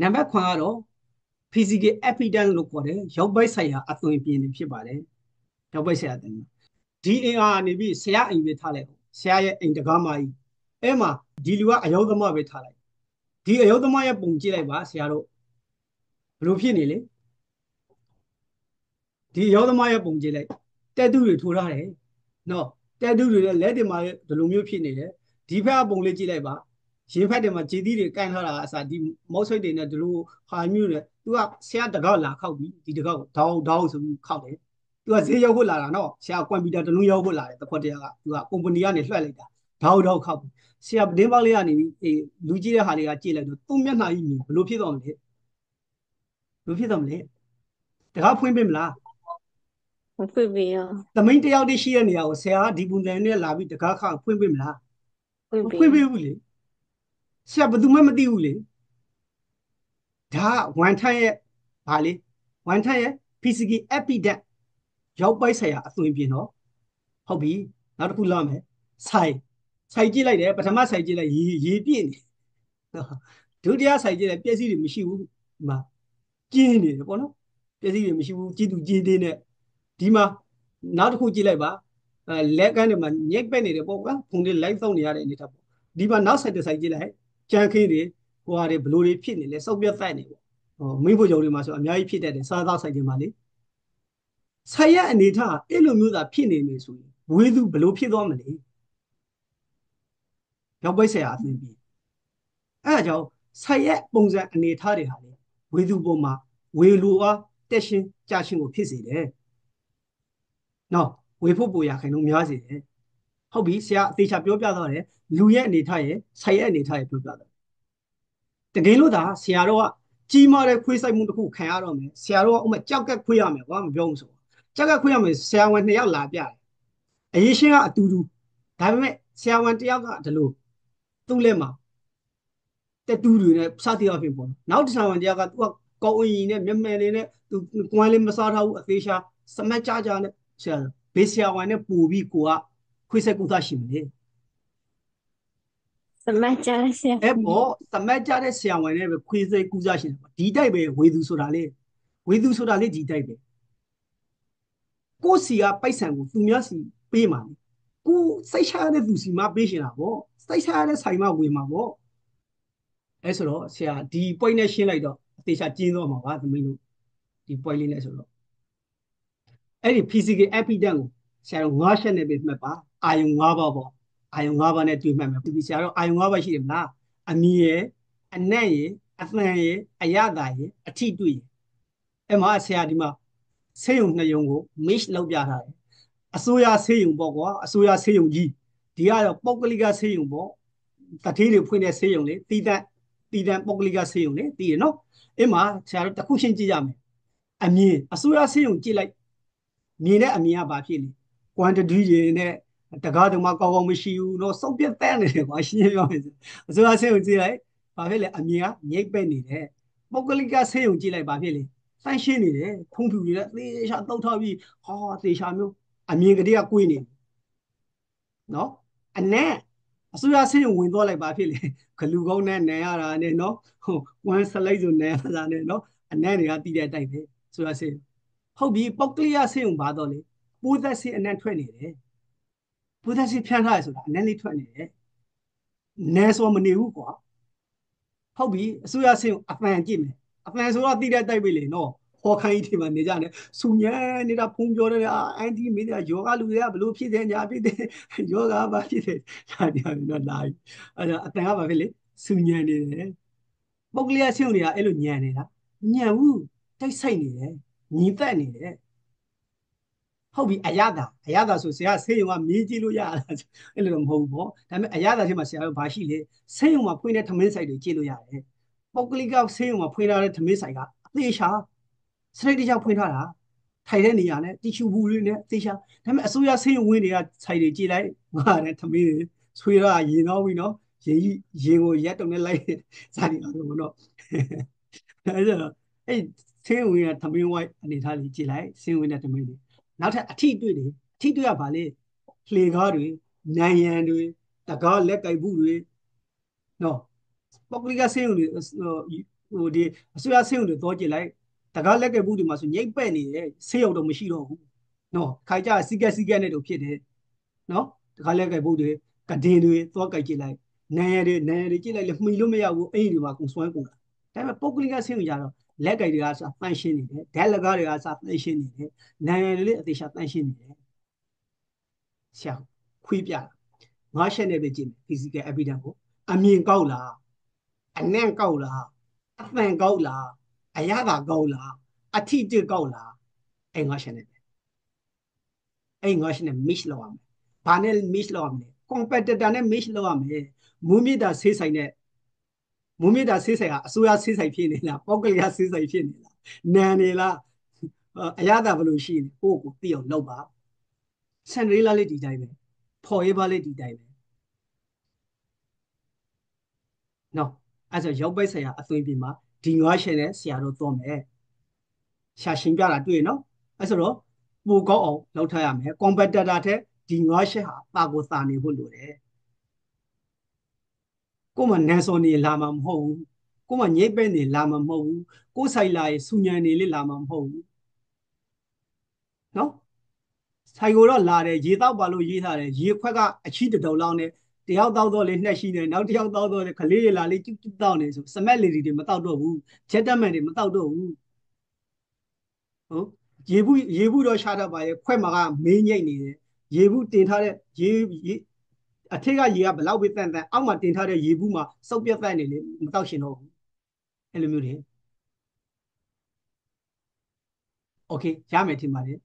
နံပါတ်9ကတော့ physical evidence လို့ခေါ်တယ်ရောက်ပိုက်ဆိုင်ရာအသွင်ပြင်နေဖြစ်ပါတယ်ရောက်ပိုက်ဆိုင်ရာအသွင်ဒီအင်အားနေပြီးဆရာအိမ်ပဲထားလိုက်ဆရာရဲ့အိမ်တကားမကြီးအဲ့မှာဒီလူကအယောသမားပဲထားလိုက်ဒီအယောသမားရဲ့ပုံကြည့်လိုက်ပါဆရာတို့ဘယ်လိုဖြစ်နေလဲဒီအယောသမားရဲ့ပုံကြည့်လိုက်တက်တူတွေထိုးထားတယ်နော်တက်တူတွေလည်းလက်တင်မှာဒီလိုမျိုးဖြစ်နေတယ်ဒီဘက်ကပုံလေးကြည့်လိုက်ပါရင်ဖက်တွေမှာခြေသီးတွေကန်ထားတာအစားဒီမောက်ဆိတ်တွေနဲ့ဒီလိုဟာမျိုးနဲ့သူကဆရာတကောက်လာခောက်ပြီးဒီတကောက်ဒေါင်းဆိုပြီးခောက်တယ်သူကဈေးရောက်ဖို့လာတာနော်ဆရာကွန်ပျူတာတလုံးရောက်ဖို့လာတယ်တစ်ခွက်တည်းကသူကကုမ္ပဏီကနေလွှဲလိုက်တာဒေါင်းခောက်ပြီးဆရာတင်းပေါက်လေးကနေပြီးလူကြီးတဲ့ဟာတွေကကြည့်လိုက်တော့သူ့မျက်နှာကြီးမြင်ဘလို့ဖြစ်တော့မလဲဘလို့ဖြစ်တော့မလဲတကားဖွင့်ပေးမလားမဖွင့်ပေးရောသမိန်တယောက်တည်းရှိတဲ့နေရာကိုဆရာကဒီပုံစံနဲ့လာပြီးတကားခါဖွင့်ပေးမလားဖွင့်မပေးဖွင့်ပေးဘူးလေဆရာဘယ်သူမှမသိဘူးလေဒါဝန်ထမ်းရဲ့ဗာလေဝန်ထမ်းရဲ့ physical evidence ရောက်ပိုက်ဆိုင်ရာအသွင်ပြင်တော့ဟုတ်ပြီနောက်တစ်ခုလာမယ်ဆိုင်ကြည့်လိုက်တယ်ပထမဆိုင်ကြည့်လိုက်ရေပြည့်နေဒုတိယဆိုင်ကြည့်လိုက်ပြည့်စည်တွေမရှိဘူးဒီမှာကျင်းနေတယ်ပေါ့နော်ပြည့်စည်တွေမရှိဘူးကြည်သူကြည်သေးနဲ့ဒီမှာနောက်တစ်ခုကြည့်လိုက်ပါလက်ကန်းတွေမှာညက်ပက်နေတယ်ပေါ့ကွာဖုန်တွေ live သုံးနေရတဲ့အနေထားပေါ့ဒီမှာနောက်ဆိုင်တစ်ဆိုင်ကြည့်လိုက်ကြမ်းခင်းတွေဟိုဟာတွေဘလို့တွေဖြစ်နေလဲစောက်ပြတ်သက်နေပေါ့မင်းဖို့ကြောင့်တွေမှာဆိုအများကြီးဖြစ်တတ်တယ်စားသောက်ဆိုင်တွေမှာလေဆိုင်ရအနေထားအဲ့လိုမျိုးသာဖြစ်နေမယ်ဆိုရင်ဝေသူဘလို့ဖြစ်သွားမလဲရောက်ပိတ်ဆရာအသွင်ပြီးအဲ့ဒါကြောင့်ဆိုင်ရပုံစံအနေထားတွေဟာလေဝေသူပေါ်မှာဝေလိုအားတက်ရှင်ကြာရှင်ကိုဖြစ်စေတယ်နော်ဝေဖို့ပူရခိုင်တော့များစေတယ်ဟုတ်ပြီဆရာအသေးချာပြောပြသွားတယ်လူရဲ့အနေထားရဲ့ဆိုင်ရဲ့အနေထားရဲ့ပြောပြတယ်တကယ်လို့သာဆရာတော်ကကြီးမားတဲ့ခွေးဆိုင်မှုတစ်ခုခံရတော့မယ်ဆရာတော်ကဥမာကြောက်ကက်ခွေးရမယ်ကွာမပြောဘူးဆိုကြောက်ကက်ခွေးရမယ်ဆရာဝန်2ယောက်လာပြတယ်အရေးရှင်းကအတူတူဒါပေမဲ့ဆရာဝန်1ယောက်ကဒီလိုသူ့လက်မှာတက်တူးတွေနဲ့စသည်အဖြစ်ပေါ့နောက်တစ်ဆရာဝန်1ယောက်ကသူကကောင်းအင်နဲ့မျက်မှန်လေးနဲ့သူကွမ်းလေးမစားထားဘူးအသေးချာစမက်ကြကြနဲ့ဆရာဘေးဆရာဝန်နဲ့ပူပြီးကိုကခွေးဆက်ကုသရှိမလဲစမတ်ကြဆရာအဲ့ပေါ်သမက်ကြတဲ့ဆရာဝန်နဲ့ပဲခွေးစိတ်ကူးစားရှင်ဒီတိုက်ပဲဝေသူဆိုတာလေဝေသူဆိုတာလေဒီတိုက်ပဲကိုစီကပိုက်ဆံကိုသူများစီပေးမှာလေကိုစိတ်ချရတဲ့သူစီမှာပေးရှင်တာပေါ့စိတ်ချရတဲ့ဆိုင်မှာဝေမှာပေါ့အဲ့ဆိုတော့ဆရာဒီ point နဲ့ရှင်းလိုက်တော့အသေးချာကျင်းသွားမှာပါသမီးတို့ဒီ point လေးနဲ့ဆိုတော့အဲ့ဒီ physical evidence ကိုဆရာတို့၅ချက်နဲ့ပဲမှတ်ပါအာယုံ၅ပါးပေါ့အာယုံ၅ပါးနဲ့တွေ့မှတ်မယ်ဒီဆရာတို့အာယုံ၅ပါးရှိတယ်မလားအမြင်ရယ်အနက်ရယ်အသံရယ်အရသာရယ်အထိတွေ့ရယ်အဲ့မှာဆရာဒီမှာဆေးရုံ2ရုံကို mesh လောက်ပြထားတယ်အစိုးရဆေးရုံပေါ့ကွာအစိုးရဆေးရုံကြီးဒီကတော့ပုဂ္ဂလိကဆေးရုံပေါ့တတိတွေဖွင့်တဲ့ဆေးရုံလေတီးတန့်ပုဂ္ဂလိကဆေးရုံလေတည်ရနော်အဲ့မှာဆရာတို့တစ်ခုရှင်းကြည့်ရမယ်အမြင်အစိုးရဆေးရုံကြည့်လိုက်မြင်တဲ့အမြင်ကဘာဖြစ်လဲ quantity တွေနဲ့တကားတုံးမကောင်းကောင်းမရှိဘူးတော့စုပ်ပြတ်တဲ့နေတယ်ကွာရှင်းပြောမယ်ဆိုအစိုးရဆေးရုံကြည့်လိုက်ဘာဖြစ်လဲအမြင်ကမြိတ်ပဲ့နေတယ်ပုဂ္ဂလိကဆေးရုံကြည့်လိုက်ဘာဖြစ်လဲတန့်ရှင်းနေတယ်ဖုံးဖြူနေတယ်သေချာတောက်ထားပြီးဟာသေချာမျိုးအမြင်ကလေးကကိုွေးနေနော်အနက်အစိုးရဆေးရုံဝင်သွားလိုက်ပါဖြစ်လေဂလူကောင်းနဲ့နံရတာနဲ့နော်ဟိုဝမ်းစလိုက်ဆိုနံရတာနဲ့နော်အနက်တွေကတီးတဲ့အတိုက်ပဲဆိုရဆေးဟုတ်ပြီပုဂ္ဂလိကဆေးရုံပါတော့လေပိုးသက်ဆေးအနက်ထွက်နေတယ်ပိုးသက်ဆေးဖြန်းထားရဆိုတာအနက်လေးထွက်နေတယ်နဲဆိုမနေဘူးကွာဟုတ်ပြီအစိုးရဆေးရုံအပန်ကြည့်မယ်အပန်ဆိုတော့တီးတဲ့အတိုက်ပဲလေနော်ဟောခိုင်းဒီမှာနေကြတယ်စူညံနေတာဖုံပြောတယ်အန်တီမင်းကယောဂလူတွေကဘလို့ဖြစ်တယ်ညာဖြစ်တယ်ယောဂဘာဖြစ်တယ်ဒါတရားတော့လာပြီအဲ့ဒါအတန်ကဘာဖြစ်လဲစူညံနေတယ်ပုဂ္ဂလိကဆေးရုံတွေကအဲ့လိုညံနေတာညံဘူးတိုက်ဆိုင်နေတယ်ညီသက်နေတယ်ဟုတ်ပြီအရသာဆိုဆရာဆေးရုံကမေးကြည့်လို့ရတာအဲ့လိုတော့မဟုတ်ဘူးပေါ့ဒါပေမဲ့အရသာထဲမှာဆရာတို့ဘာရှိလဲဆေးရုံမှာဖွင့်တဲ့ထမင်းဆိုင်တွေကြည့်လို့ရတယ်ပုဂ္ဂလိကဆေးရုံမှာဖွင့်ထားတဲ့ထမင်းဆိုင်ကအသေးချာစရိတ်တကျဖွင့်ထားတာထိုင်တဲ့နေရာနဲ့တီချူဘူးလေးနဲ့အသေးချာဒါပေမဲ့အစိုးရဆေးရုံဝင်တွေကဆိုင်တွေကြည့်လိုက်ငါတဲ့ထမင်းတွေဆွေးရရင်တော့ပြီနော်ရင်ကိုရက်တုံနဲ့လိုက်စားနေအောင်တော့အဲ့ဒါအဲ့ဆေးရုံဝင်ကထမင်းဝိုက်အနေထားလေးကြည့်လိုက်ဆေးရုံဝင်တဲ့ထမင်းတွေနောက်ထပ်အထီးတွေ့တယ်အထီးတွေ့ရပါလေလှေကားတွေနံရံတွေတကားလက်ကိုက်ဘူးတွေနော်ပုဂ္ဂလိကဆေးရုံတွေ ဟိုဒီအစိုးရဆေးရုံတွေတော့ကြည့်လိုက်တကားလက်ကဘူးဒီမှာဆိုညိတ်ပဲ့နေတယ်ဆေးရုံတော့မရှိတော့ဘူးနော်ခိုင်ကြစီကက်နဲ့တော့ဖြစ်တယ်နော်တကားလက်ကဘူးတွေကဒင်တွေသွားကြိုက်ကြည့်လိုက်နန်းရည်ကြည့်လိုက်လေမှီလို့မရဘူးအိမ်တွေမှာကုန်စွမ်းကုန်တာဒါပေမဲ့ပုဂ္ဂလိကဆေးရုံကြတော့လက်ကိုက်တွေကစတန့်ရှင်းနေတယ်ဓာတ်လကားတွေကစတန့်ရှင်းနေတယ်နန်းရည်တွေလည်းအသေးချာတန့်ရှင်းနေတယ်ဆရာခွေးပြတာငါးချက်နဲ့ပဲကြည့်မယ် physical evidence ကိုအမြင်ကောက်လားအနံ့ကောက်လားအသံကောက်လားအရသာကောက်လားအထိတစ်ကောက်လားအဲ့ငါးချက်နဲ့အဲ့ငါးချက်နဲ့ mix လုပ်ရမယ်ဘာနဲ့ mix လုပ်ရမလဲ competitor နဲ့ mix လုပ်ရမယ်မူးမြစ်တာဆေးဆိုင်နဲ့မူးမြစ်တာဆေးဆိုင်ကအစိုးရဆေးဆိုင်ဖြစ်နေလားပောက်ကလေးကဆေးဆိုင်ဖြစ်နေလားနန်နေလားအရသာဘယ်လိုရှိနေကိုယ့်ကိုသိအောင်လုပ်ပါဆန်ဒေးလာလေးဒီတိုင်းပဲဖော်ရေးပါလေးဒီတိုင်းပဲနော်အဲ့ဆိုရောက်ပိုက်ဆိုင်ရာအသွင်ပြင်မှာဒီငါးချက်နဲ့ဆရာတို့သွားမယ်ရှာရှင်းပြတာတွေ့နော်အဲ့ဆိုတော့ပိုကောက်အောင်လောက်ထားရမယ် competitor ထက်ဒီငါးချက်ဟာတာကိုစာနေဖို့လိုတယ်ကို့မှာနန်စော်နေလာမှာမဟုတ်ဘူးကို့မှာညိတ်ပဲ့နေလာမှာမဟုတ်ဘူးကို့ဆိုင်လာရေစူညံနေလေလာမှာမဟုတ်ဘူးနော်ဆိုင်ကိုတော့လာတယ်ရေတောက်ပါလို့ရေးထားတယ်ရေခွက်ကအချီတတုံလောက်နဲ့တယောက်တောက်တော့လေနှက်ရှိနေနောက်တယောက်တောက်တော့လေခလေးရလာလေးကျုပ်ကျုပ်တောက်နေဆိုစမက်လေတွေမတောက်တော့ဘူးဂျက်တက်မန်တွေမတောက်တော့ဘူးဟုတ်ရေဘူးတော့ရှာတတ်ပါရဲ့ခွက်မှာကမင်းညိတ်နေတယ်ရေဘူးတင်ထားတဲ့ရေအထက်ကရေကဘလောက်ပဲတန်တန်အောက်မှာတင်ထားတဲ့ရေဘူးမှာစုပ်ပြတ်သက်နေလေမတောက်ရှင်တော့ဘူးအဲ့လိုမျိုးတွေโอเคရမယ်ထင်ပါတယ်